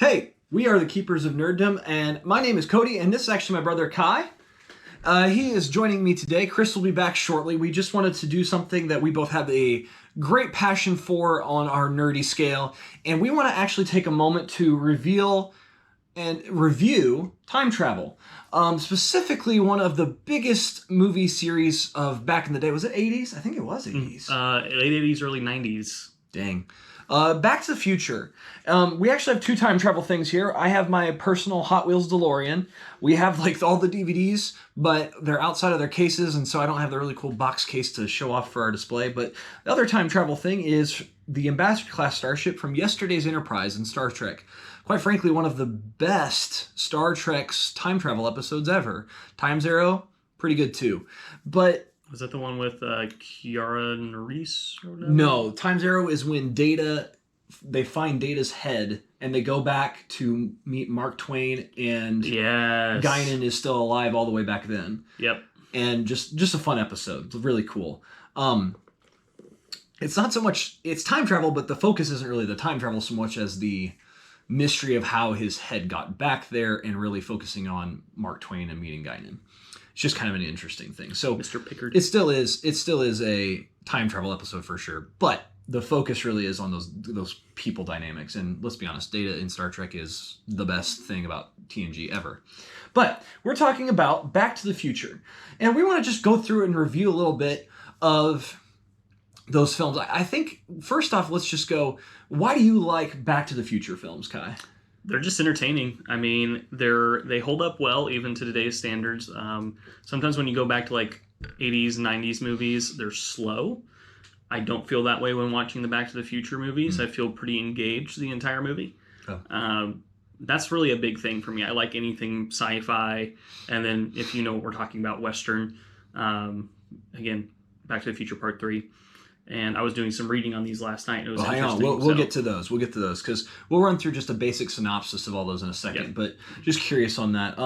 Hey, we are the Keepers of Nerddom, and my name is Cody, and this is actually my brother Kai. He is joining me today. Chris will be back shortly. We just wanted to do something that we both have a great passion for on our nerdy scale, and we want to actually take a moment to reveal and review time travel. Specifically, one of the biggest movie series of back in the day. Was it 80s? I think it was 80s. Late 80s, early 90s. Dang. Back to the Future. We actually have two time travel things here. I have my personal Hot Wheels DeLorean. We have like all the DVDs, but they're outside of their cases, and so I don't have the really cool box case to show off for our display. But the other time travel thing is the Ambassador class starship from yesterday's Enterprise in Star Trek. Quite frankly, one of the best Star Trek's time travel episodes ever. Time Zero, pretty good too. But Was that the one with Kiara Nerys? no, Time Zero is when they find Data's head and they go back to meet Mark Twain, and yes, Guinan is still alive all the way back then. Yep. And just a fun episode. It's really cool. It's not so much, it's time travel, but the focus isn't really the time travel so much as the mystery of how his head got back there, and really focusing on Mark Twain and meeting Guinan. It's just kind of an interesting thing. So Mr. Pickard. It still is a time travel episode for sure, but the focus really is on those people dynamics. And let's be honest, Data in Star Trek is the best thing about TNG ever. But we're talking about Back to the Future, and we want to just go through and review a little bit of those films. I think first off, let's just go. Why do you like Back to the Future films, Kai? They're just entertaining. I mean, they hold up well even to today's standards. Sometimes when you go back to like 80s, 90s movies, they're slow. I don't feel that way when watching the Back to the Future movies. I feel pretty engaged the entire movie. Oh. That's really a big thing for me. I like anything sci-fi, and then if you know what we're talking about, Western. Again, Back to the Future Part 3. And I was doing some reading on these last night. And it was hang on, we'll get to those. We'll get to those because we'll run through just a basic synopsis of all those in a second. Yep. But just curious on that.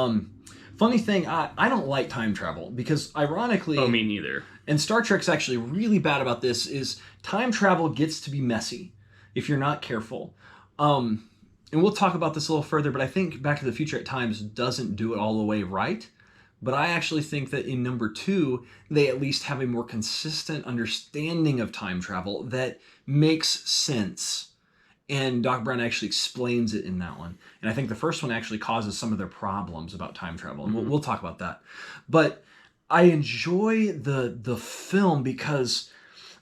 Funny thing, I don't like time travel because ironically... Oh, me neither. And Star Trek's actually really bad about this, is time travel gets to be messy if you're not careful. And we'll talk about this a little further, but I think Back to the Future at times doesn't do it all the way right. But I actually think that in number 2, they at least have a more consistent understanding of time travel that makes sense. And Doc Brown actually explains it in that one. And I think the first one actually causes some of their problems about time travel. And we'll talk about that. But I enjoy the film because,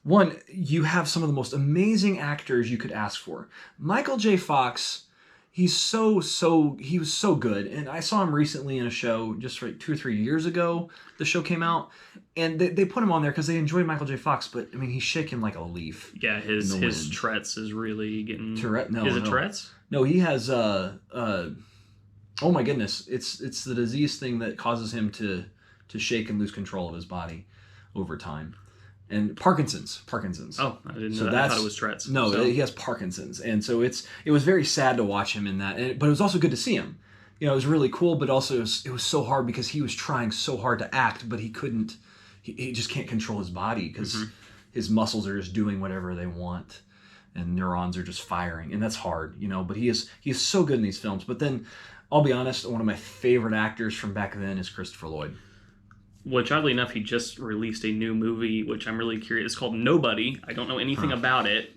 one, you have some of the most amazing actors you could ask for. Michael J. Fox, he was so good. And I saw him recently in a show just like 2 or 3 years ago. The show came out, and they put him on there because they enjoyed Michael J. Fox. But I mean, he's shaking like a leaf. Yeah, his Tourette's is really getting. No, is it Tourette's? No, he has oh my goodness, it's the disease thing that causes him to shake and lose control of his body over time. And Parkinson's. Oh, I didn't know that. I thought it was Tourette's. No, he has Parkinson's. And so it was very sad to watch him in that. But it was also good to see him. You know, it was really cool, but also it was so hard because he was trying so hard to act, but he couldn't. He just can't control his body because his muscles are just doing whatever they want, and neurons are just firing. And that's hard, you know. But he is so good in these films. But then, I'll be honest, one of my favorite actors from back then is Christopher Lloyd. Which, oddly enough, he just released a new movie, which I'm really curious. It's called Nobody. I don't know anything about it,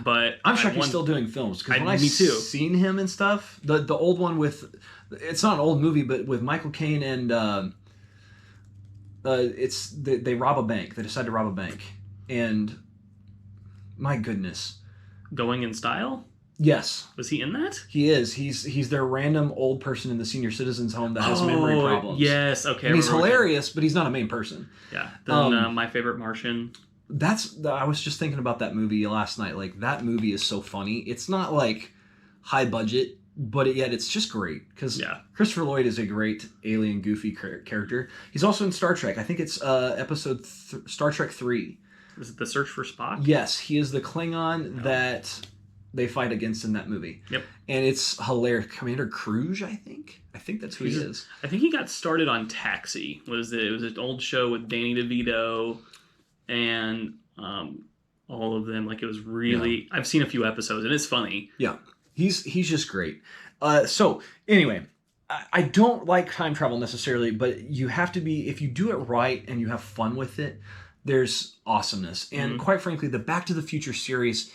but I'm shocked he's still doing films because when I've seen him and stuff, the old one with, it's not an old movie, but with Michael Caine and they rob a bank. They decide to rob a bank, and my goodness, Going in Style. Yes. Was he in that? He is. He's their random old person in the senior citizens home that has memory problems. Yes, okay. And he's hilarious, but he's not a main person. Yeah. Then My Favorite Martian. I was just thinking about that movie last night. Like, that movie is so funny. It's not like high budget, but yet it's just great because Christopher Lloyd is a great alien goofy character. He's also in Star Trek. I think it's episode Star Trek 3. Is it The Search for Spock? Yes, he is the Klingon that they fight against in that movie. Yep. And it's hilarious. Commander Kruge, I think that's who he is. I think he got started on Taxi. It was an old show with Danny DeVito and all of them. Like, it was really... I've seen a few episodes, and it's funny. Yeah. He's just great. So anyway, I don't like time travel necessarily, but you have to be, if you do it right and you have fun with it, there's awesomeness. And quite frankly, the Back to the Future series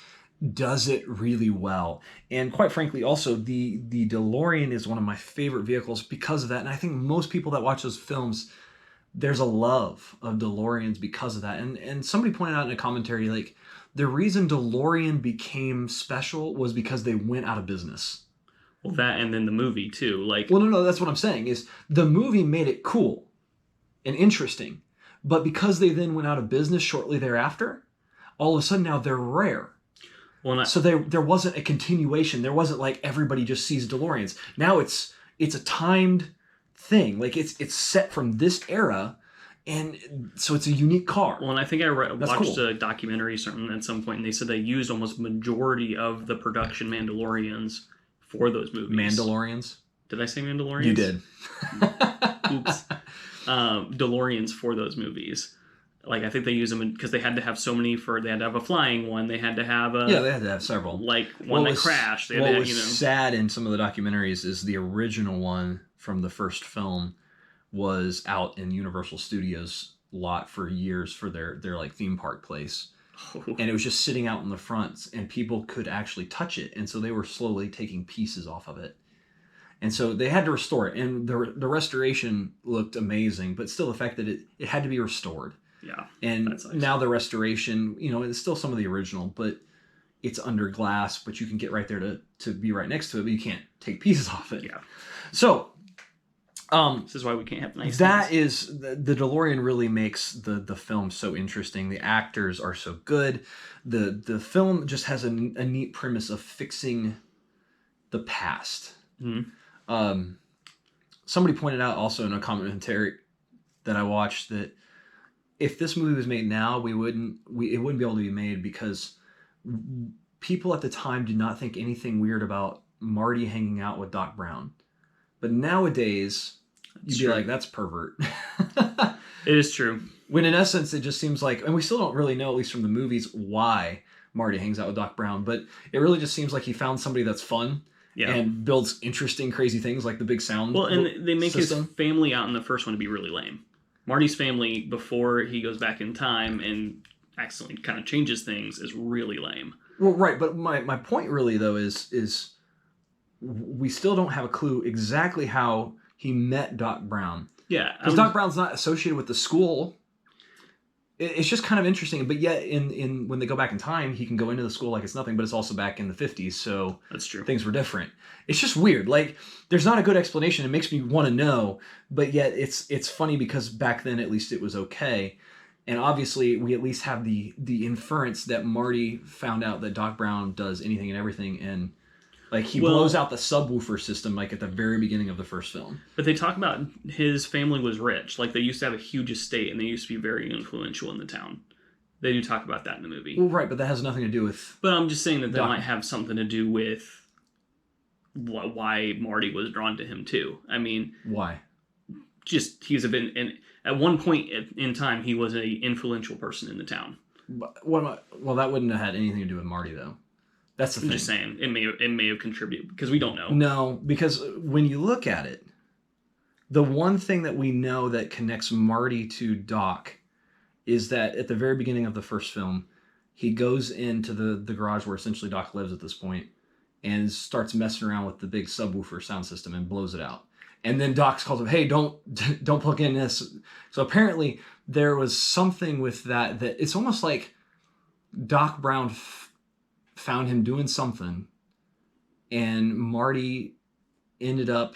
does it really well. And quite frankly, also the DeLorean is one of my favorite vehicles because of that. And I think most people that watch those films, there's a love of DeLoreans because of that. And somebody pointed out in a commentary, like, the reason DeLorean became special was because they went out of business. Well, that and then the movie too. Like, well, no, that's what I'm saying is the movie made it cool and interesting, but because they then went out of business shortly thereafter, all of a sudden now they're rare. Well, so there wasn't a continuation. There wasn't like everybody just sees DeLoreans. Now it's a timed thing. Like it's set from this era, and so it's a unique car. Well, and I think I watched cool. a documentary something at some point, and they said they used almost majority of the production Mandalorians for those movies. Mandalorians? Did I say Mandalorians? You did. Oops. DeLoreans for those movies. Like, I think they use them because they had to have so many they had to have a flying one. They had to have a... Yeah, they had to have several. Like, one that crashed. They had what was sad in some of the documentaries is the original one from the first film was out in Universal Studios lot for years for their like theme park place. And it was just sitting out in the front, and people could actually touch it. And so they were slowly taking pieces off of it. And so they had to restore it. And the restoration looked amazing, but still the fact that it had to be restored. Yeah. And now the restoration, it's still some of the original, but it's under glass, but you can get right there to be right next to it, but you can't take pieces off it. Yeah. So... this is why we can't have nice that things. is the DeLorean really makes the film so interesting. The actors are so good. The film just has a neat premise of fixing the past. Mm-hmm. Somebody pointed out also in a commentary that I watched that if this movie was made now, it wouldn't be able to be made because people at the time did not think anything weird about Marty hanging out with Doc Brown. But nowadays, you'd be like, that's pervert. It is true. When in essence, it just seems like, and we still don't really know, at least from the movies, why Marty hangs out with Doc Brown. But it really just seems like he found somebody that's fun and builds interesting, crazy things like the big sound Well, and they make system. his family out in the first one to be really lame. Marty's family, before he goes back in time and accidentally kind of changes things, is really lame. Well, right. But my point really, though, is we still don't have a clue exactly how he met Doc Brown. Yeah. Because Doc Brown's not associated with the school. It's just kind of interesting. But yet, in when they go back in time, he can go into the school like it's nothing, but it's also back in the 50s, so that's true. Things were different. It's just weird. Like, there's not a good explanation. It makes me want to know, but yet it's funny because back then, at least, it was okay. And obviously, we at least have the inference that Marty found out that Doc Brown does anything and everything, and like he blows out the subwoofer system like at the very beginning of the first film. But they talk about his family was rich. Like they used to have a huge estate and they used to be very influential in the town. They do talk about that in the movie. Well, right, but that has nothing to do with... But I'm just saying that might have something to do with why Marty was drawn to him too. I mean... Why? Just he's at one point in time, he was an influential person in the town. Well, that wouldn't have had anything to do with Marty, though. That's the thing. I'm just saying, it may have contributed, because we don't know. No, because when you look at it, the one thing that we know that connects Marty to Doc is that at the very beginning of the first film, he goes into the garage where essentially Doc lives at this point and starts messing around with the big subwoofer sound system and blows it out. And then Doc calls him, hey, don't plug in this. So apparently there was something with that it's almost like Doc Brown found him doing something, and Marty ended up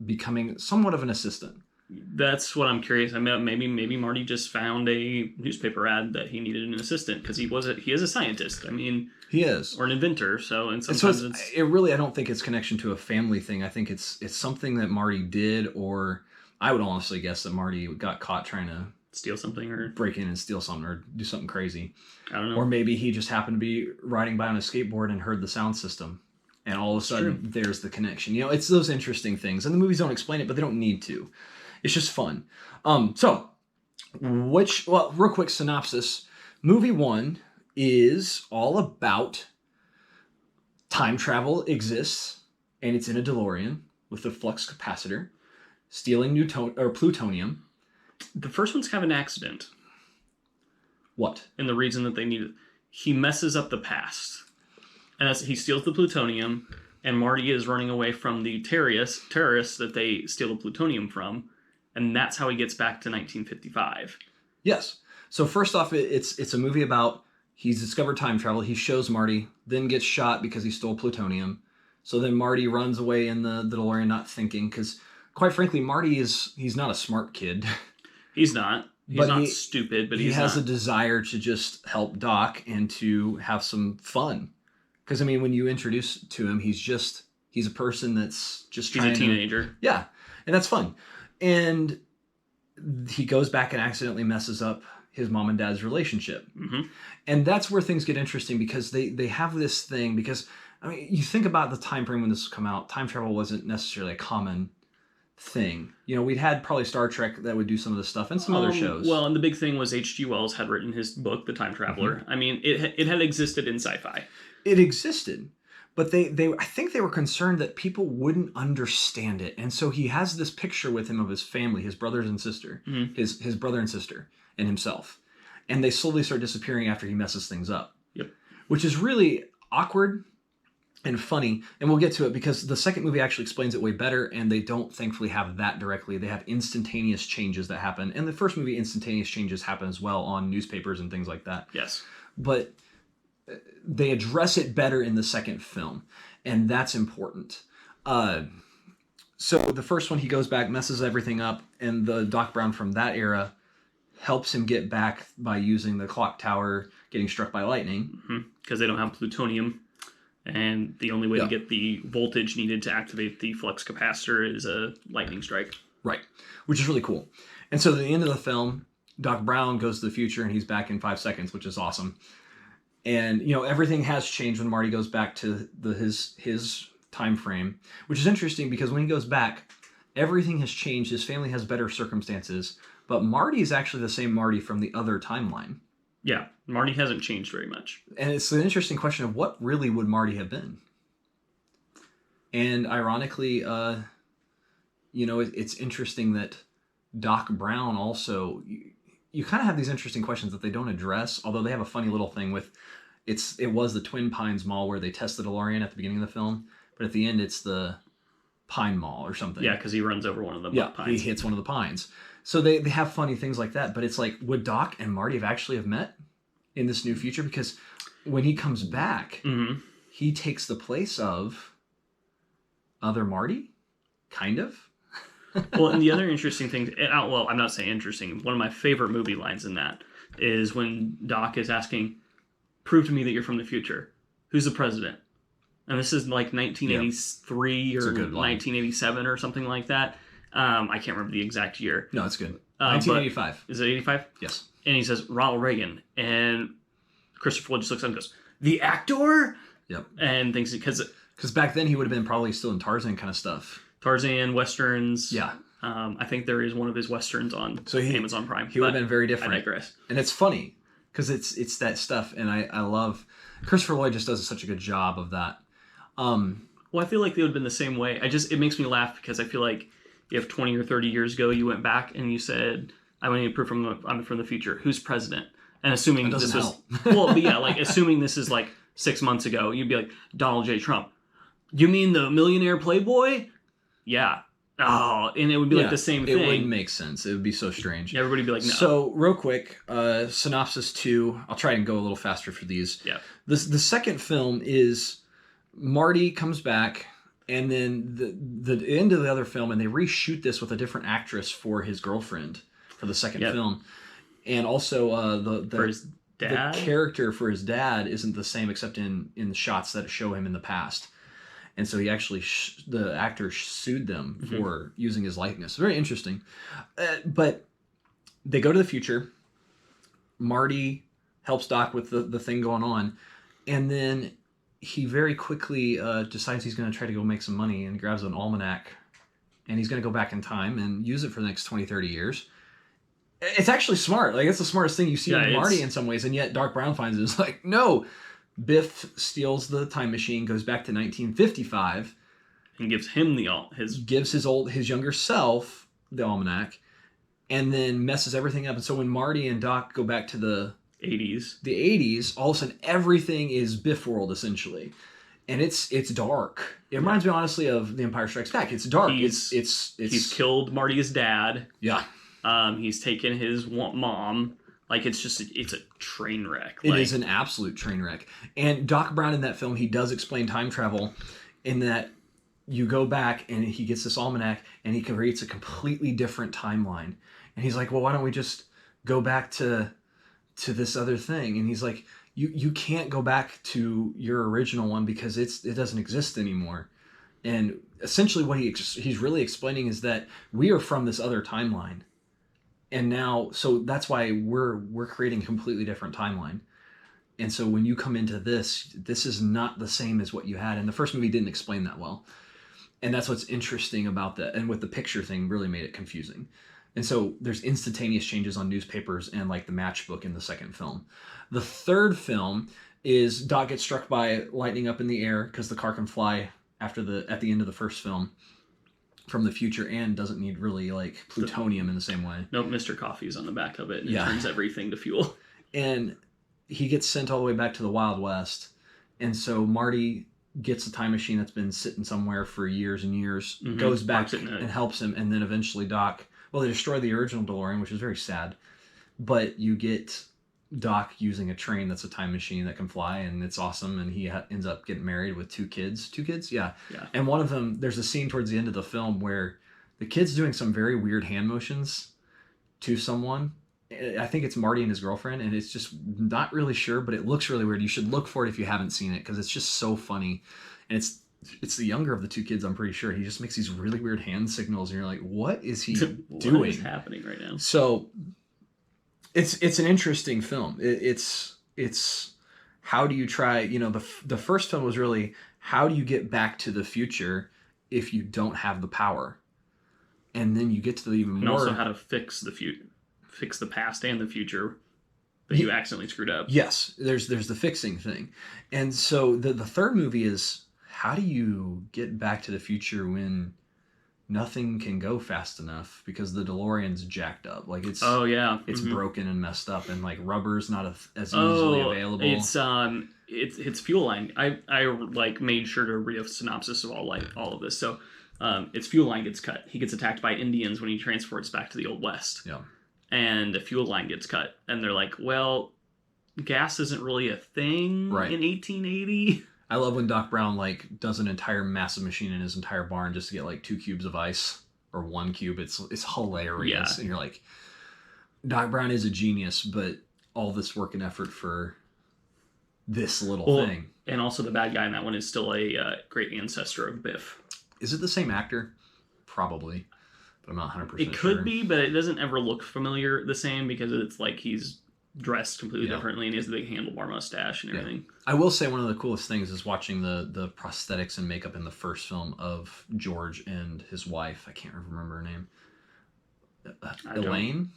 becoming somewhat of an assistant. That's what I'm curious. I mean, maybe Marty just found a newspaper ad that he needed an assistant because he is a scientist. I mean, he is, or an inventor. So it really, I don't think it's connection to a family thing. I think it's something that Marty did, or I would honestly guess that Marty got caught trying to steal something or break in and steal something or do something crazy. I don't know. Or maybe he just happened to be riding by on a skateboard and heard the sound system. And all of a sudden, there's the connection. It's those interesting things. And the movies don't explain it, but they don't need to. It's just fun. Real quick synopsis. Movie 1 is all about time travel exists, and it's in a DeLorean with a flux capacitor, stealing plutonium. The first one's kind of an accident. What? And the reason that they need it. He messes up the past. And he steals the plutonium, and Marty is running away from the terrorists that they steal the plutonium from, and that's how he gets back to 1955. Yes. So first off, it's a movie about he's discovered time travel. He shows Marty, then gets shot because he stole plutonium. So then Marty runs away in the DeLorean, not thinking, because quite frankly, Marty he's not a smart kid. He's not. He's not stupid, but he has a desire to just help Doc and to have some fun. Because, I mean, when you introduce to him, he's a person that's just trying He's a teenager. Yeah, and that's fun. And he goes back and accidentally messes up his mom and dad's relationship. Mm-hmm. And that's where things get interesting because they have this thing, because, I mean, you think about the time frame when this come out, time travel wasn't necessarily a common thing. You know, we'd had probably Star Trek that would do some of this stuff and some other shows. Well, and the big thing was H.G. Wells had written his book, The Time Traveler. Mm-hmm. I mean, it had existed in sci-fi. It existed, but they I think they were concerned that people wouldn't understand it, and so he has this picture with him of his family, his brothers and sister, mm-hmm. his brother and sister, and himself, and they slowly start disappearing after he messes things up. Yep. Which is really awkward and funny, and we'll get to it because the second movie actually explains it way better, and they don't thankfully have that directly. They have instantaneous changes that happen, and the first movie, instantaneous changes happen as well on newspapers and things like that. Yes. But they address it better in the second film, and that's important. So the first one, he goes back, messes everything up, and the Doc Brown from that era helps him get back by using the clock tower getting struck by lightning. Because they don't have plutonium, and the only way to get the voltage needed to activate the flux capacitor is a lightning strike. Right, which is really cool. And so at the end of the film, Doc Brown goes to the future, and he's back in 5 seconds, which is awesome. And, you know, everything has changed when Marty goes back to his time frame, which is interesting because when he goes back, everything has changed. His family has better circumstances, but Marty is actually the same Marty from the other timeline. Yeah, Marty hasn't changed very much. And it's an interesting question of what really would Marty have been? And ironically, you know, it's interesting that Doc Brown also... You kind of have these interesting questions that they don't address, although they have a funny little thing with it was the Twin Pines Mall where they test the DeLorean at the beginning of the film, but at the end it's the Pine Mall or something. Yeah, because he runs over one of the pines. He hits one of the pines. So they have funny things like that, but it's like, would Doc and Marty have met in this new future? Because when he comes back, mm-hmm. he takes the place of other Marty, kind of. Well, and the other interesting thing, well, I'm not saying interesting, one of my favorite movie lines in that is when Doc is asking, prove to me that you're from the future. Who's the president? And this is like 1983 or 1987 or something like that. I can't remember the exact year. No, it's good. 1985. Is it 85? Yes. And he says, Ronald Reagan. And Christopher Lloyd just looks at him and goes, the actor? Yep. And thinks, because back then he would have been probably still in Tarzan kind of stuff. Tarzan, Westerns. Yeah. I think there is one of his Westerns on Amazon Prime. He would have been very different. I digress. And it's funny because it's that stuff. And I love... Christopher Lloyd just does such a good job of that. Well, I feel like they would have been the same way. It makes me laugh because I feel like if 20 or 30 years ago you went back and you said, I want you to prove I'm from the future. Who's president? And assuming this was... Well, but yeah, like assuming this is like 6 months ago, you'd be like, Donald J. Trump. You mean the millionaire playboy? Yeah. Oh, and it would be like the same thing. It wouldn't make sense. It would be so strange. Everybody would be like, no. So, real quick, synopsis 2. I'll try and go a little faster for these. Yeah. The second film is Marty comes back, and then the end of the other film, and they reshoot this with a different actress for his girlfriend for the second film. And also, for his dad? The character for his dad isn't the same except in the shots that show him in the past. And so he actually, the actor sued them for using his likeness. Very interesting. But they go to the future. Marty helps Doc with the thing going on. And then he very quickly decides he's going to try to go make some money and grabs an almanac. And he's going to go back in time and use it for the next 20, 30 years. It's actually smart. Like, it's the smartest thing you see in Marty in some ways. And yet Doc Brown finds it. It's like, no, Biff steals the time machine, goes back to 1955, And gives him his gives his younger self the almanac, and then messes everything up. And so when Marty and Doc go back to the 80s. 80s, all of a sudden everything is Biff world essentially, and it's dark. It reminds me honestly of The Empire Strikes Back. It's dark. He's killed Marty's dad. Yeah. He's taken his mom. Like, it's a train wreck. It is an absolute train wreck. And Doc Brown in that film, he does explain time travel in that you go back and he gets this almanac and he creates a completely different timeline. And he's like, well, why don't we just go back to this other thing? And he's like, you can't go back to your original one because it doesn't exist anymore. And essentially what he's really explaining is that we are from this other timeline. And now, so that's why we're creating a completely different timeline. And so when you come into this is not the same as what you had. And the first movie didn't explain that well. And that's what's interesting about that. And with the picture thing really made it confusing. And so there's instantaneous changes on newspapers and like the matchbook in the second film. The third film is Doc gets struck by lightning up in the air because the car can fly at the end of the first film from the future and doesn't need really like plutonium in the same way. Nope, Mr. Coffee's on the back of it and it turns everything to fuel. And he gets sent all the way back to the Wild West. And so Marty gets a time machine that's been sitting somewhere for years and years, goes back and helps him, and then eventually Doc, well, they destroy the original DeLorean, which is very sad, but you get Doc using a train that's a time machine that can fly, and it's awesome, and he ends up getting married with two kids. Yeah. And one of them, there's a scene towards the end of the film where the kid's doing some very weird hand motions to someone. I think it's Marty and his girlfriend, and it's just not really sure, but it looks really weird. You should look for it if you haven't seen it, because it's just so funny. And it's the younger of the two kids, I'm pretty sure. He just makes these really weird hand signals, and you're like, what is he doing? What is happening right now? So it's an interesting film. It's how do you try, the first film was really, how do you get back to the future if you don't have the power? And then you get to the even more... And also how to fix the past and the future that you accidentally screwed up. Yes, there's the fixing thing. And so the third movie is, how do you get back to the future when nothing can go fast enough because the DeLorean's jacked up? Like it's broken and messed up, and like rubber's not as easily available. It's fuel line. I like made sure to read a synopsis of all of this. So its fuel line gets cut. He gets attacked by Indians when he transports back to the Old West. Yeah. And the fuel line gets cut, and they're like, well, gas isn't really a thing in 1880. I love when Doc Brown like does an entire massive machine in his entire barn just to get like 2 cubes of ice or 1 cube. It's hilarious. Yeah. And you're like, Doc Brown is a genius, but all this work and effort for this little thing. And also the bad guy in that one is still a great ancestor of Biff. Is it the same actor? Probably. But I'm not 100% sure. It could be, but it doesn't ever look familiar the same because it's like he's dressed completely differently and he has the big handlebar mustache and everything. Yeah. I will say one of the coolest things is watching the prosthetics and makeup in the first film of George and his wife. I can't remember her name. Elaine?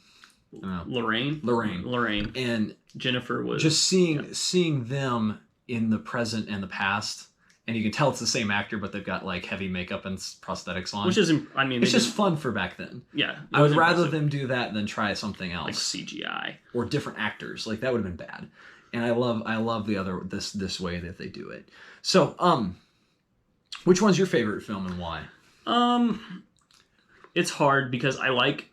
Lorraine. And Jennifer was... Just seeing them in the present and the past... And you can tell it's the same actor, but they've got like heavy makeup and prosthetics on. Which is, I mean, it's just fun for back then. Yeah, I would rather them do that than try something else, like CGI or different actors. Like that would have been bad. And I love the other this way that they do it. So, which one's your favorite film and why? It's hard because I like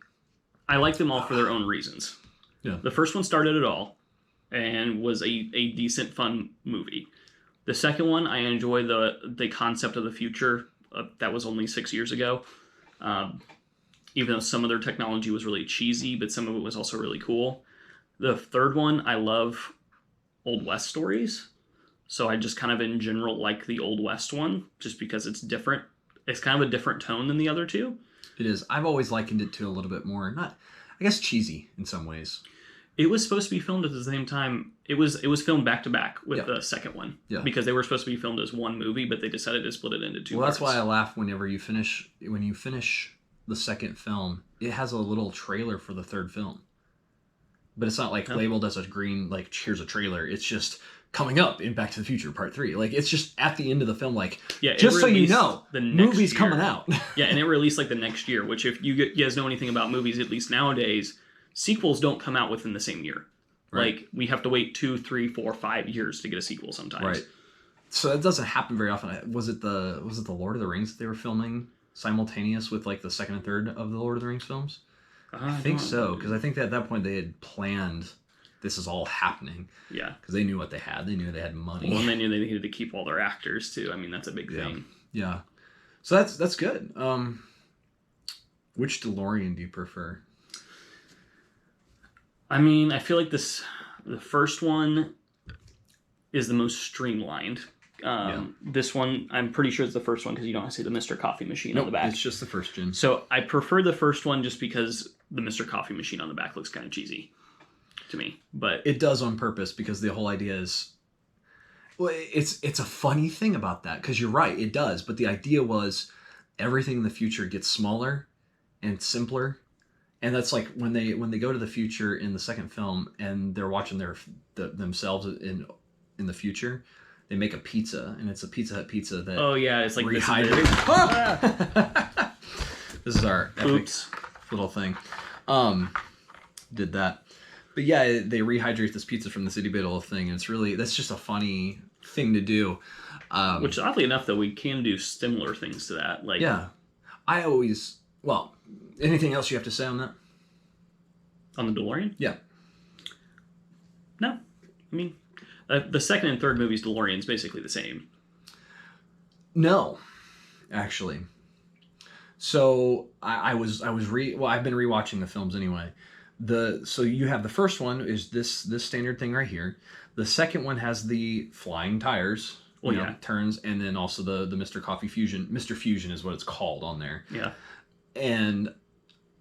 them all for their own reasons. Yeah, the first one started it all, and was a decent, fun movie. The second one, I enjoy the concept of the future. That was only 6 years ago. Even though some of their technology was really cheesy, but some of it was also really cool. The third one, I love Old West stories. So I just kind of in general like the Old West one, just because it's different. It's kind of a different tone than the other two. It is. I've always likened it to a little bit more, I guess cheesy in some ways. It was supposed to be filmed at the same time. It was filmed back to back with the second one. Yeah. Because they were supposed to be filmed as one movie, but they decided to split it into two parts. That's why I laugh whenever you finish the second film. It has a little trailer for the third film. But it's not like labeled as a green, like here's a trailer. It's just coming up in Back to the Future Part 3. Like, it's just at the end of the film, like, Yeah, it just so you released know, the next movie's year. coming out. Yeah, and it released like the next year, which if you guys know anything about movies, at least nowadays, sequels don't come out within the same year. Right. Like, we have to wait 2, 3, 4, 5 years to get a sequel sometimes. Right. So that doesn't happen very often. Was it the Lord of the Rings that they were filming simultaneous with like the second and third of the Lord of the Rings films? I think so, because I think that at that point they had planned this is all happening. Yeah. Because they knew what they had. They knew they had money. Well, and they knew they needed to keep all their actors too. I mean, that's a big Yeah. thing. Yeah. So that's good. Which DeLorean do you prefer? I mean, I feel like the first one is the most streamlined. This one, I'm pretty sure it's the first one because you don't see the Mr. Coffee machine on the back. It's just the first gen. So I prefer the first one just because the Mr. Coffee machine on the back looks kind of cheesy to me. But It does on purpose because the whole idea is, well, it's a funny thing about that because you're right, it does. But the idea was everything in the future gets smaller and simpler, and that's like when they go to the future in the second film and they're watching themselves in the future. They make a pizza, and it's a Pizza Hut pizza that oh yeah, it's like rehydrates. This is our epic Oops. little thing. Did that. But yeah, they rehydrate this pizza from this itty bitty little thing, and that's just a funny thing to do. Which oddly enough, though, we can do similar things to that. Like Yeah. Anything else you have to say on that? on the DeLorean. Yeah. No, I mean the second and third movies, DeLorean's basically the same. No, actually. So I've been rewatching the films anyway. So you have the first one is this standard thing right here. The second one has the flying tires, turns, and then also the Mr. Coffee Fusion. Mr. Fusion is what it's called on there. Yeah. And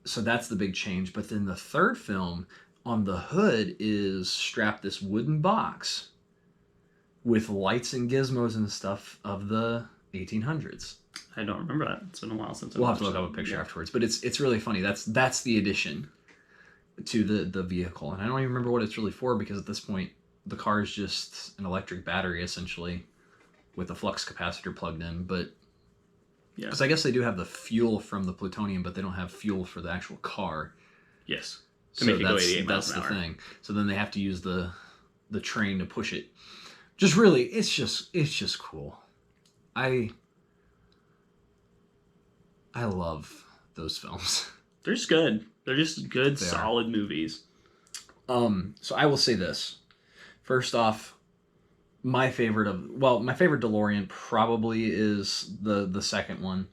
so that's the big change. But then the third film, on the hood is strapped this wooden box with lights and gizmos and stuff of the 1800s. I don't remember that. It's been a while since We'll have to look up a picture afterwards. But it's really funny. That's the addition to the vehicle. And I don't even remember what it's really for because at this point the car is just an electric battery essentially with a flux capacitor plugged in. But Yeah. because I guess they do have the fuel from the plutonium, but they don't have fuel for the actual car. Yes. To make it go 88 miles that's an hour. the thing. So then they have to use the train to push it. Just really, it's just cool. I love those films. They're just good. They're just good, They are. solid movies. So I will say this. First off, my favorite DeLorean probably is the second one,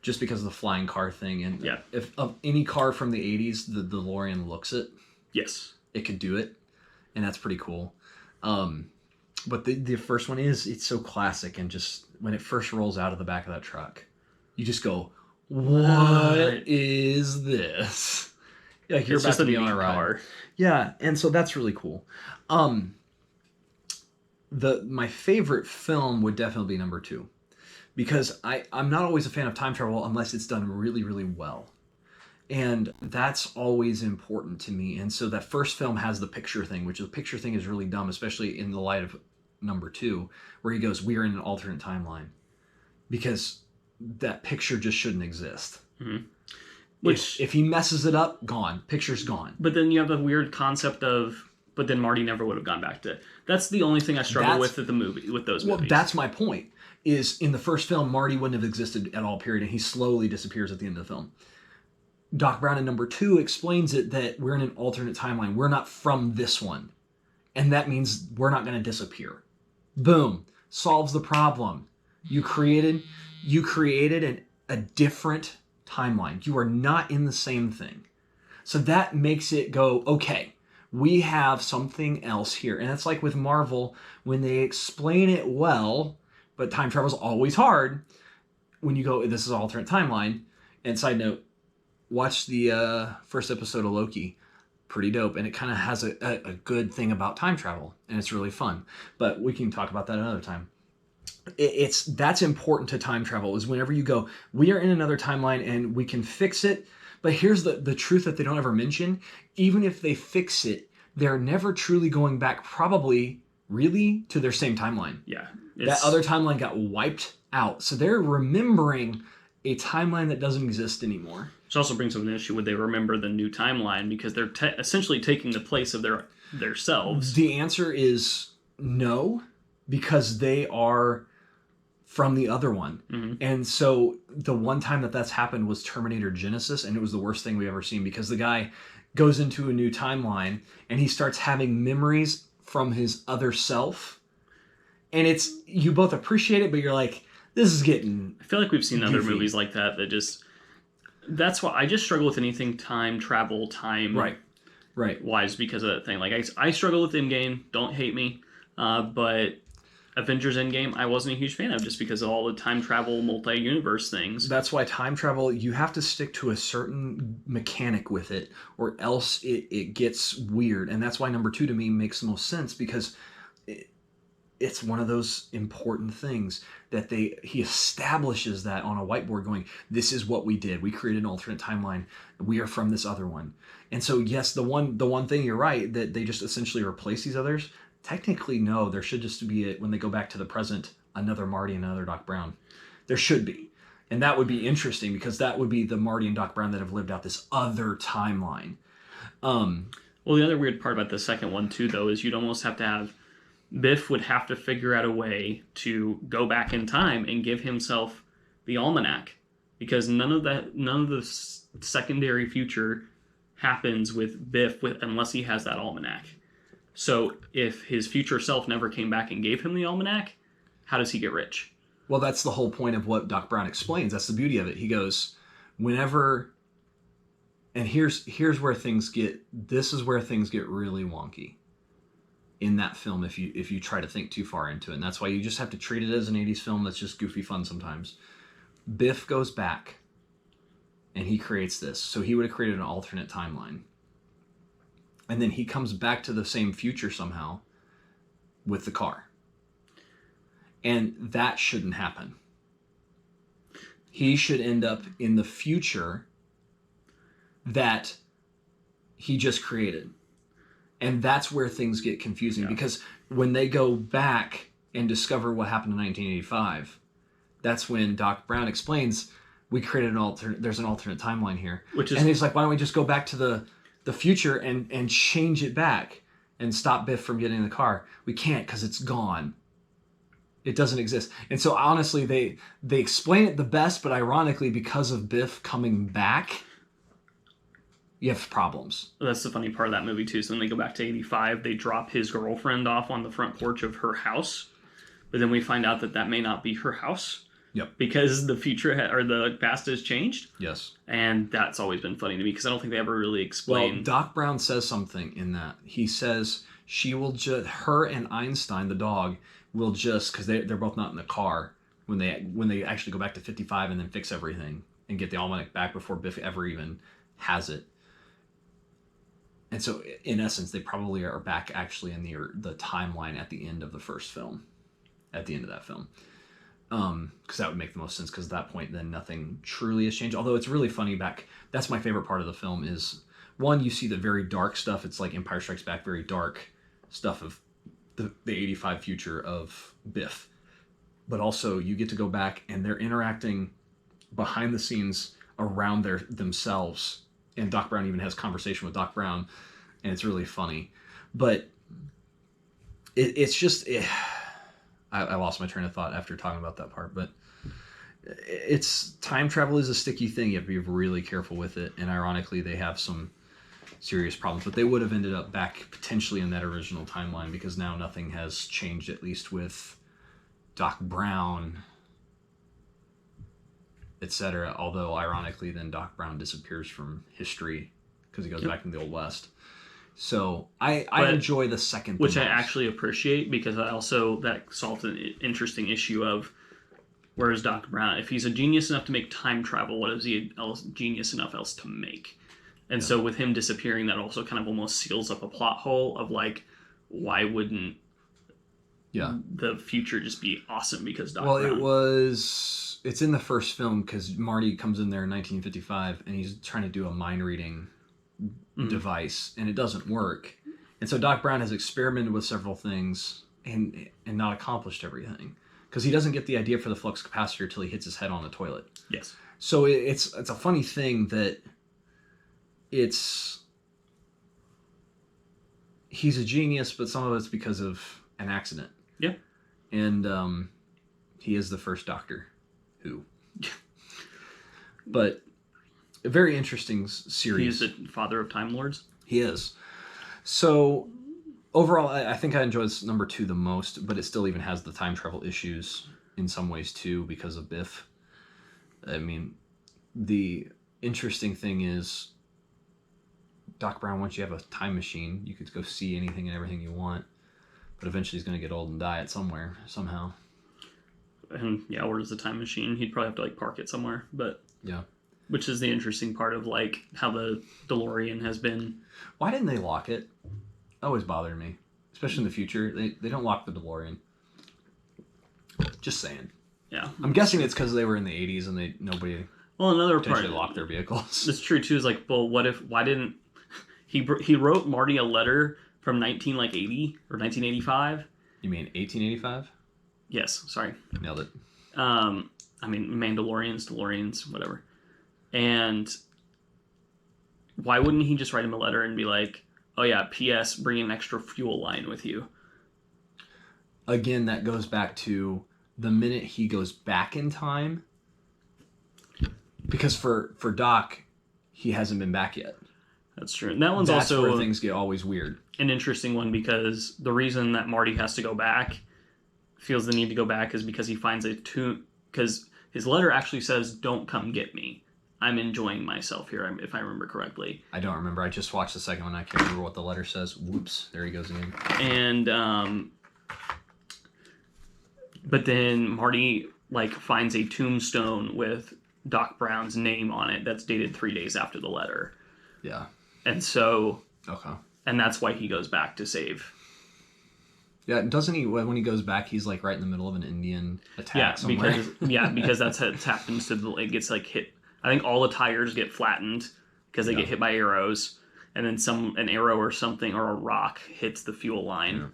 just because of the flying car thing. And Yeah. if of any car from the 80s, the DeLorean looks it. Yes. It could do it, and that's pretty cool. But the first one it's so classic, and just when it first rolls out of the back of that truck, you just go, "What is this?" Like you're It's about just to a be on neat a ride. car. Yeah, and so that's really cool. My favorite film would definitely be number 2, because I'm not always a fan of time travel unless it's done really, really well. And that's always important to me. And so that first film has the picture thing, which the picture thing is really dumb, especially in the light of number 2, where he goes, "We are in an alternate timeline," because that picture just shouldn't exist. Mhm. If he messes it up, gone. Picture's gone. But then you have the weird concept of, but then Marty never would have gone back to. That's the only thing I struggle with those movies. Well, that's my point. Is in the first film, Marty wouldn't have existed at all, period, and he slowly disappears at the end of the film. Doc Brown in number 2 explains it that we're in an alternate timeline. We're not from this one. And that means we're not going to disappear. Boom. Solves the problem. You created a different timeline. You are not in the same thing. So that makes it go, okay, we have something else here. And it's like with Marvel, when they explain it well, but time travel is always hard, when you go, this is an alternate timeline. And side note, watch the first episode of Loki. Pretty dope. And it kind of has a good thing about time travel. And it's really fun. But we can talk about that another time. That's important to time travel, is whenever you go, we are in another timeline and we can fix it. But here's the truth that they don't ever mention. Even if they fix it, they're never truly going back probably really to their same timeline. Yeah. That other timeline got wiped out. So they're remembering a timeline that doesn't exist anymore. Which also brings up an issue. Would they remember the new timeline? Because they're essentially taking the place of their selves. The answer is no, because they are from the other one. Mm-hmm. And so the one time that that's happened was Terminator Genesis, and it was the worst thing we ever seen, because the guy goes into a new timeline and he starts having memories from his other self. And it's, you both appreciate it, but you're like, this is getting I feel like we've seen other goofy. movies like that just, that's why I just struggle with anything time travel, right wise because of that thing. Like I struggle with Endgame, don't hate me, but Avengers Endgame I wasn't a huge fan of just because of all the time travel multi-universe things. That's why time travel, you have to stick to a certain mechanic with it, or else it gets weird. And that's why number 2 to me makes the most sense, because it's one of those important things that he establishes that on a whiteboard, going, this is what we did. We created an alternate timeline. We are from this other one. And so, yes, the one thing, you're right, that they just essentially replace these others. Technically, no, there should just be, when they go back to the present, another Marty and another Doc Brown. There should be. And that would be interesting, because that would be the Marty and Doc Brown that have lived out this other timeline. Well, the other weird part about the second one, too, though, is you'd almost have to have, Biff would have to figure out a way to go back in time and give himself the almanac, because none of the secondary future happens with Biff unless he has that almanac. So if his future self never came back and gave him the almanac, how does he get rich? Well, that's the whole point of what Doc Brown explains. That's the beauty of it. He goes, whenever, and here's where this is where things get really wonky in that film, if you try to think too far into it. And that's why you just have to treat it as an 80s film that's just goofy fun sometimes. Biff goes back and he creates this. So he would have created an alternate timeline. And then he comes back to the same future somehow with the car. And that shouldn't happen. He should end up in the future that he just created. And that's where things get confusing, because when they go back and discover what happened in 1985, that's when Doc Brown explains, we created there's an alternate timeline here. And he's like, why don't we just go back to the future and change it back and stop Biff from getting in the car? We can't, because it's gone. It doesn't exist. And so honestly, they explain it the best, but ironically, because of Biff coming back, you have problems. That's the funny part of that movie too. So when they go back to 85, they drop his girlfriend off on the front porch of her house, but then we find out that may not be her house. Yep. Because the future or the past has changed. Yes. And that's always been funny to me, because I don't think they ever really explain. Well, Doc Brown says something in that. He says her and Einstein, the dog, will just, because they're both not in the car when they actually go back to 55 and then fix everything and get the almanac back before Biff ever even has it. And so, in essence, they probably are back actually in the timeline at the end of the first film, at the end of that film. Because that would make the most sense, because at that point, then nothing truly has changed. Although it's really funny that's my favorite part of the film is, one, you see the very dark stuff. It's like Empire Strikes Back, very dark stuff of the 85 future of Biff. But also, you get to go back and they're interacting behind the scenes around themselves. And Doc Brown even has conversation with Doc Brown, and it's really funny. But it's just... I lost my train of thought after talking about that part, but time travel is a sticky thing. You have to be really careful with it. And ironically, they have some serious problems, but they would have ended up back potentially in that original timeline, because now nothing has changed, at least with Doc Brown, etc. Although ironically, then Doc Brown disappears from history because he goes back into the Old West. So I enjoy the second, which I actually appreciate, because that solves an interesting issue of, where is Dr. Brown? If he's a genius enough to make time travel, what is he genius enough else to make? And so with him disappearing, that also kind of almost seals up a plot hole of like, why wouldn't the future just be awesome because Doc Brown? It's in the first film, because Marty comes in there in 1955 and he's trying to do a mind reading device, and it doesn't work. And so Doc Brown has experimented with several things and not accomplished everything, because he doesn't get the idea for the flux capacitor till he hits his head on the toilet. Yes. So it's a funny thing that he's a genius, but some of it's because of an accident. Yeah. And he is the first Doctor Who. But a very interesting series. He's the father of Time Lords. He is. So overall, I think I enjoy this number 2 the most, but it still even has the time travel issues in some ways too because of Biff. I mean, the interesting thing is Doc Brown, once you have a time machine, you could go see anything and everything you want, but eventually he's going to get old and die at somewhere, somehow. And yeah, where's the time machine? He'd probably have to like park it somewhere, but yeah. Which is the interesting part of like how the DeLorean has been. Why didn't they lock it? That always bothered me, especially in the future. They don't lock the DeLorean. Just saying. Yeah. I'm guessing it's because they were in the 80s and nobody Well, another part locked their vehicles. That's true too. Is like, well, why didn't he wrote Marty a letter from 1980 or 1985? You mean 1885? Yes. Sorry. Nailed it. I mean, Mandalorians, DeLoreans, whatever. And why wouldn't he just write him a letter and be like, oh yeah, P.S. bring an extra fuel line with you? Again, that goes back to the minute he goes back in time. Because for Doc, he hasn't been back yet. That's true. And that one's That's also where things get always weird. An interesting one, because the reason that Marty has to go back, feels the need to go back, is because he finds a tomb. Because his letter actually says, "Don't come get me. I'm enjoying myself here," if I remember correctly. I don't remember. I just watched the second one. I can't remember what the letter says. Whoops. There he goes again. And, but then Marty, like, finds a tombstone with Doc Brown's name on it that's dated 3 days after the letter. Yeah. And so... Okay. And that's why he goes back to save. Yeah, doesn't he, when he goes back, he's, like, right in the middle of an Indian attack somewhere? Because that's what happens to... It gets, like, hit... I think all the tires get flattened because they get hit by arrows, and then an arrow or something or a rock hits the fuel line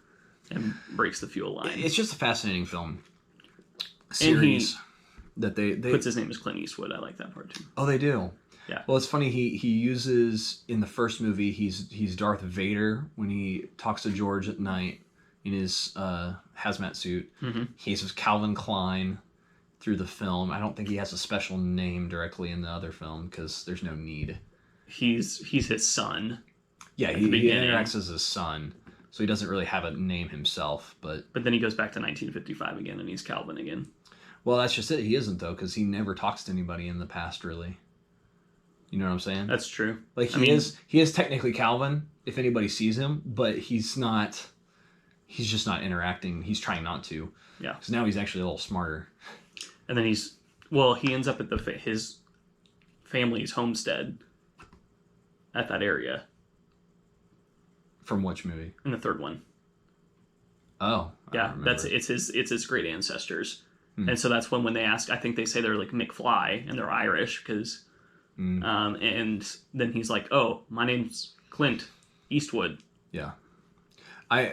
and breaks the fuel line. It's just a fascinating film series that they puts his name as Clint Eastwood. I like that part too. Oh, they do. Yeah. Well, it's funny. He uses in the first movie. He's Darth Vader when he talks to George at night in his hazmat suit. Mm-hmm. He's Calvin Klein through the film. I don't think he has a special name directly in the other film because there's no need. He's his son. Yeah, he interacts as his son, so he doesn't really have a name himself. But then he goes back to 1955 again, and he's Calvin again. Well, that's just it. He isn't, though, because he never talks to anybody in the past, really. You know what I'm saying? That's true. Like, he is technically Calvin if anybody sees him, but he's just not interacting. He's trying not to. Yeah. Because now he's actually a little smarter. And then he ends up at his family's homestead at that area. From which movie? In the third one. Oh. Yeah, it's his great ancestors. And so that's when they ask, I think they say they're like McFly, and they're Irish, because... and then he's like, "Oh, my name's Clint Eastwood." Yeah.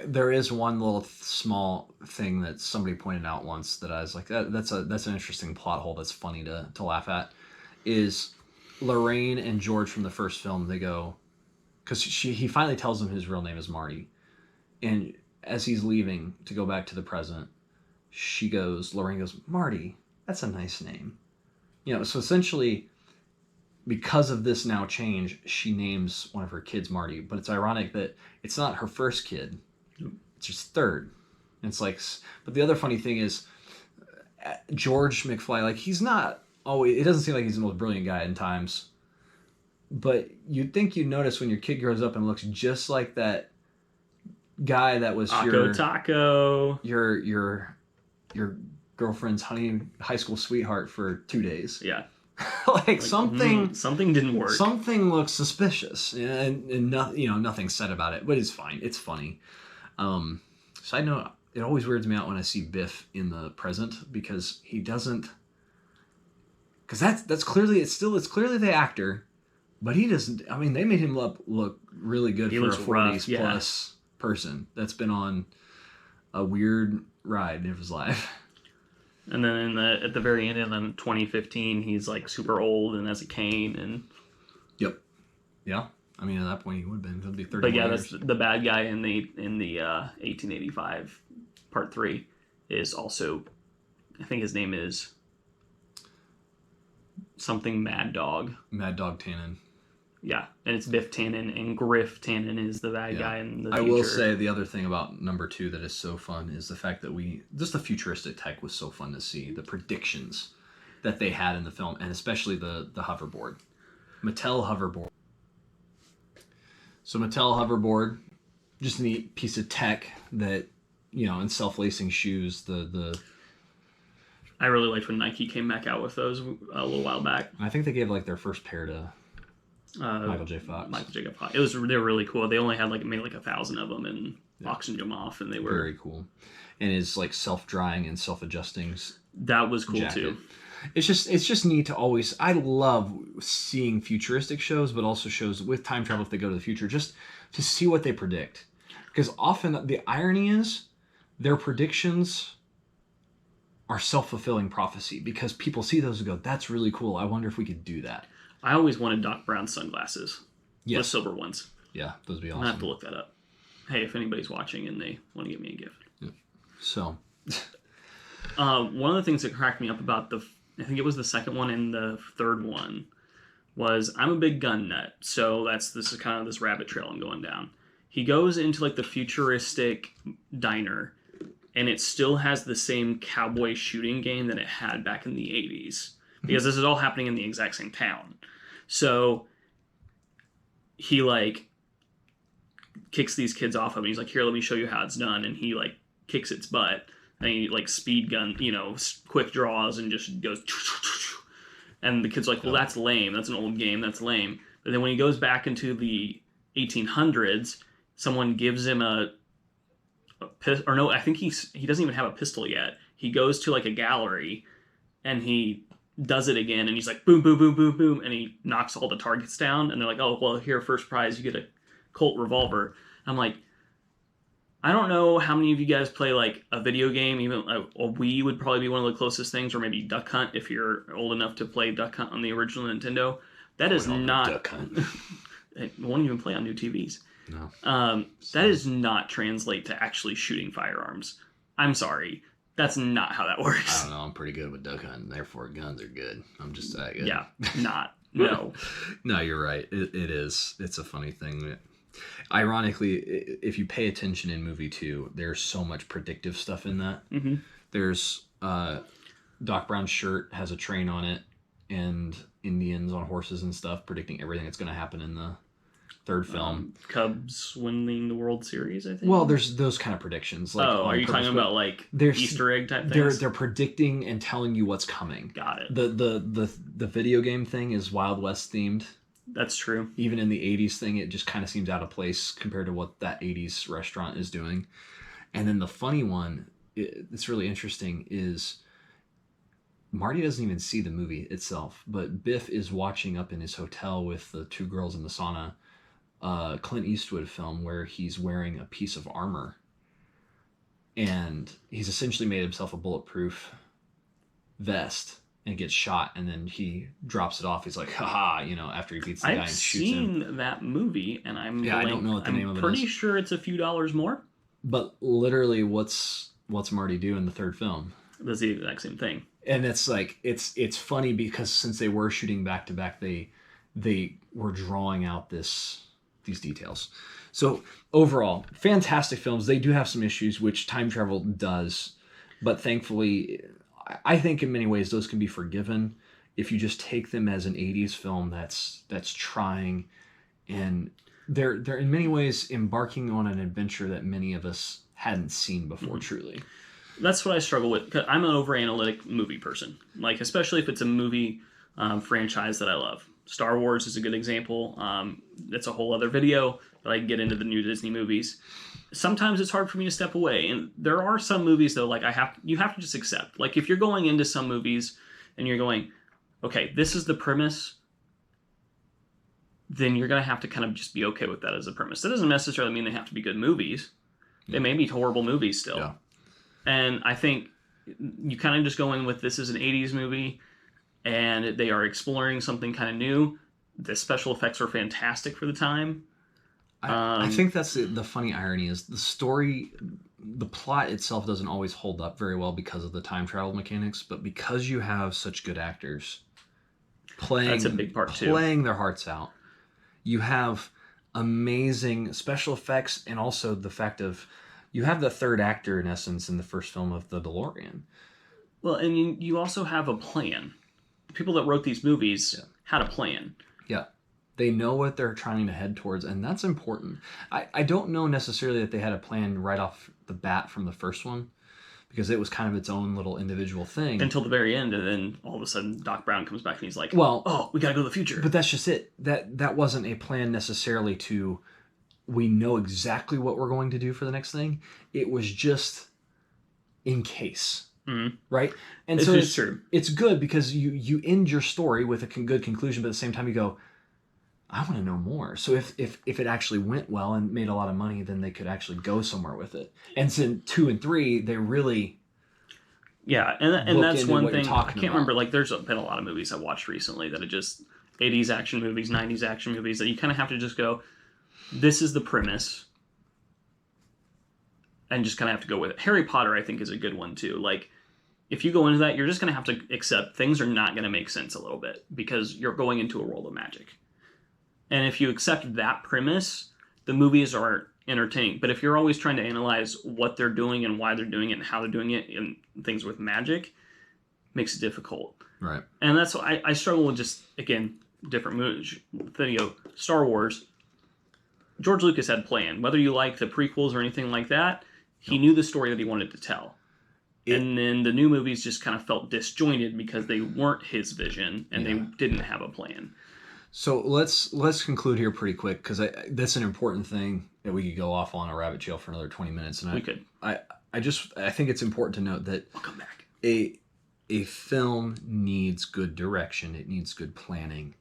There is one little small thing that somebody pointed out once that I was like, that's an interesting plot hole that's funny to laugh at, is Lorraine and George from the first film, they go, because he finally tells him his real name is Marty, and as he's leaving to go back to the present, Lorraine goes, "Marty, that's a nice name." You know, so essentially, because of this now change, she names one of her kids Marty. But it's ironic that it's not her first kid. It's her third. And it's like, but the other funny thing is, George McFly, like, he's not always, it doesn't seem like he's the most brilliant guy in times. But you'd think you'd notice when your kid grows up and looks just like that guy that was your girlfriend's high school sweetheart for 2 days. Yeah. like something didn't work. Something looks suspicious, and nothing's said about it, but it's fine. It's funny. Side note: it always weirds me out when I see Biff in the present because he doesn't. Because that's clearly it's clearly the actor, but he doesn't. I mean, they made him look really good for a 40s plus person that's been on a weird ride of his life. And then at the very end, and then 2015, he's like super old and has a cane. And Yep. Yeah. I mean, at that point, he would have been. It'll be 30 but yeah, years. that's the bad guy in the 1885 Part 3 is also, I think his name is something Mad Dog. Mad Dog Tannen. Yeah, and it's Biff Tannen, and Griff Tannen is the bad guy in the future. I will say the other thing about number 2 that is so fun is the fact that just the futuristic tech was so fun to see. The predictions that they had in the film, and especially the hoverboard. Mattel hoverboard. So Mattel hoverboard, just a neat piece of tech that, in self-lacing shoes, the I really liked when Nike came back out with those a little while back. I think they gave like their first pair to Michael J. Fox. Michael J. Fox. They were really cool. They only had maybe 1,000 of them and auctioned them off, and they were very cool. And it's like self-drying and self-adjusting. That was cool jacket. too. It's just neat to always. I love seeing futuristic shows, but also shows with time travel if they go to the future, just to see what they predict. Because often the irony is their predictions are self-fulfilling prophecy, because people see those and go, "That's really cool. I wonder if we could do that." I always wanted Doc Brown sunglasses. Yes. The silver ones. Yeah, those would be I'm awesome. gonna have to look that up. Hey, if anybody's watching and they want to give me a gift. Yeah. So, one of the things that cracked me up about I think it was the second one and the third one, was I'm a big gun nut. So this is kind of this rabbit trail I'm going down. He goes into the futuristic diner, and it still has the same cowboy shooting game that it had back in the 80s. Because this is all happening in the exact same town. So he kicks these kids off of him. He's like, "Here, let me show you how it's done." And he kicks its butt. And he speed gun, quick draws and just goes. And the kid's like, "Well, that's lame. That's an old game. That's lame." But then when he goes back into the 1800s, someone gives him a pistol. Or no, I think he doesn't even have a pistol yet. He goes to a gallery, and he does it again, and he's like, boom, boom, boom, boom, boom, and he knocks all the targets down, and they're like, "Oh, well, here, first prize, you get a Colt revolver." I'm like, I don't know how many of you guys play a video game, even a Wii would probably be one of the closest things, or maybe Duck Hunt if you're old enough to play Duck Hunt on the original Nintendo. That is not... Duck Hunt. It won't even play on new TVs. No. That does not translate to actually shooting firearms. I'm sorry. That's not how that works. I don't know. I'm pretty good with Duck Hunt, and therefore guns are good. I'm just that good. Yeah, no. No, you're right. It is. It's a funny thing. Ironically, if you pay attention in movie 2, there's so much predictive stuff in that. Mm-hmm. There's Doc Brown's shirt has a train on it, and Indians on horses and stuff predicting everything that's going to happen in the third film. Cubs winning the World Series, I think. Well, there's those kind of predictions. Are you talking about Easter egg type things? They're predicting and telling you what's coming. Got it. The video game thing is Wild West themed. That's true. Even in the 80s thing, it just kind of seems out of place compared to what that 80s restaurant is doing. And then the funny one, it's really interesting, is Marty doesn't even see the movie itself, but Biff is watching up in his hotel with the two girls in the sauna, Clint Eastwood film where he's wearing a piece of armor. And he's essentially made himself a bulletproof vest and gets shot, and then he drops it off. He's like, haha, after he beats the guy and shoots him. I've seen that movie, and I don't know what the name of it is. I'm pretty sure it's a few dollars more. But literally, what's Marty do in the third film? That's the exact same thing. And it's it's funny because since they were shooting back to back, they were drawing out these details. So overall, fantastic films. They do have some issues, which time travel does, but thankfully, I think in many ways those can be forgiven if you just take them as an 80s film that's trying, and they're in many ways embarking on an adventure that many of us hadn't seen before. Truly, that's what I struggle with, because I'm an over analytic movie person, especially if it's a movie franchise that I love. Star Wars is a good example. It's a whole other video, but I can get into the new Disney movies. Sometimes it's hard for me to step away, and there are some movies though, you have to just accept. If you're going into some movies and you're going, okay, this is the premise, then you're gonna have to kind of just be okay with that as a premise. That doesn't necessarily mean they have to be good movies. They may be horrible movies still. Yeah. And I think you kind of just go in with this is an 80s movie and they are exploring something kind of new. The special effects were fantastic for the time. I think that's the funny irony is the story, the plot itself doesn't always hold up very well because of the time travel mechanics, but because you have such good actors playing, That's a big part too. playing their hearts out, you have amazing special effects, and also the fact of you have the third actor in essence in the first film of the DeLorean. Well, and you also have a plan. The people that wrote these movies had a plan. Yeah. They know what they're trying to head towards, and that's important. I don't know necessarily that they had a plan right off the bat from the first one, because it was kind of its own little individual thing. Until the very end, and then all of a sudden Doc Brown comes back and he's like, well, oh, we gotta go to the future. But that's just it. That wasn't a plan necessarily to, we know exactly what we're going to do for the next thing. It was just in case. Mm-hmm. Right? And This so is true. It's good because you end your story with a good conclusion, but at the same time you go, I want to know more. So if it actually went well and made a lot of money, then they could actually go somewhere with it. And so 2 and 3, they really and that's into one what you're thing. I talking can't about. remember. Like, there's been a lot of movies I watched recently that are just 80s action movies, 90s action movies that you kind of have to just go, this is the premise, and just kind of have to go with it. Harry Potter, I think, is a good one too. Like, if you go into that, you're just going to have to accept things are not going to make sense a little bit because you're going into a world of magic. And if you accept that premise, the movies are entertaining. But if you're always trying to analyze what they're doing and why they're doing it and how they're doing it and things with magic, it makes it difficult. Right. And that's why I struggle with just, again, different movies. Star Wars, George Lucas had planned. Whether you like the prequels or anything like that, he knew the story that he wanted to tell. And then the new movies just kind of felt disjointed because they weren't his vision and they didn't have a plan. So let's conclude here pretty quick, because that's an important thing that we could go off on a rabbit trail for another 20 minutes. And We could. I think it's important to note that I'll come back. a film needs good direction. It needs good planning.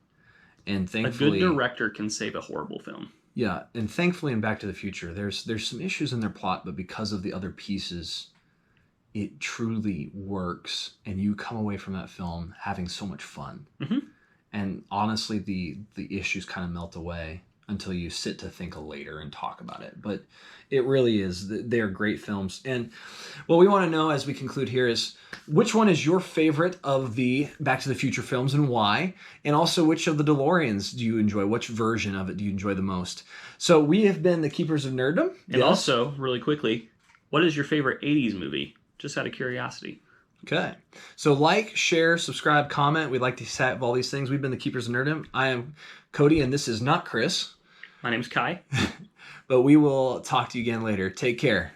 And A thankfully, good director can save a horrible film. yeah, and thankfully in Back to the Future, there's some issues in their plot, but because of the other pieces, it truly works, and you come away from that film having so much fun. Mm-hmm. And honestly, the issues kind of melt away until you sit to think later and talk about it. But it really is, they are great films. And what we want to know as we conclude here is, which one is your favorite of the Back to the Future films and why? And also, which of the DeLoreans do you enjoy? Which version of it do you enjoy the most? So we have been the Keepers of Nerddom. And also, really quickly, what is your favorite 80s movie? Just out of curiosity. Okay. So like, share, subscribe, comment. We'd like to have all these things. We've been the Keepers of Nerddom. I am Cody, and this is not Chris. My name's Kai. But we will talk to you again later. Take care.